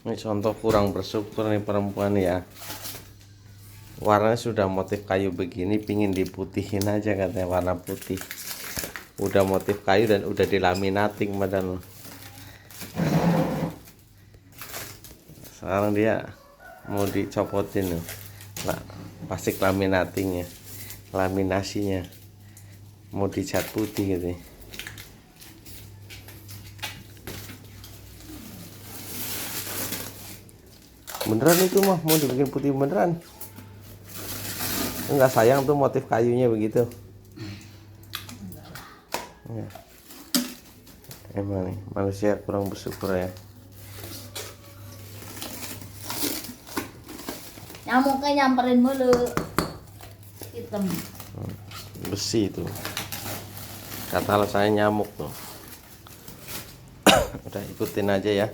Ini contoh kurang bersyukur nih perempuan ya. Warnanya sudah motif kayu begini, pingin diputihin aja katanya warna putih. Udah motif kayu dan udah dilaminating padahal. Sekarang dia mau dicopotin loh. Nah, plastik laminatingnya, laminasinya mau dicat putih gitu. Beneran itu mah mau dibikin putih beneran. Enggak sayang tuh motif kayunya begitu. Ya. Emang nih manusia kurang bersyukur ya. Nyamuknya nyamperin mulu. Hitam. Besi itu. Kata saya nyamuk tuh. Udah ikutin aja ya.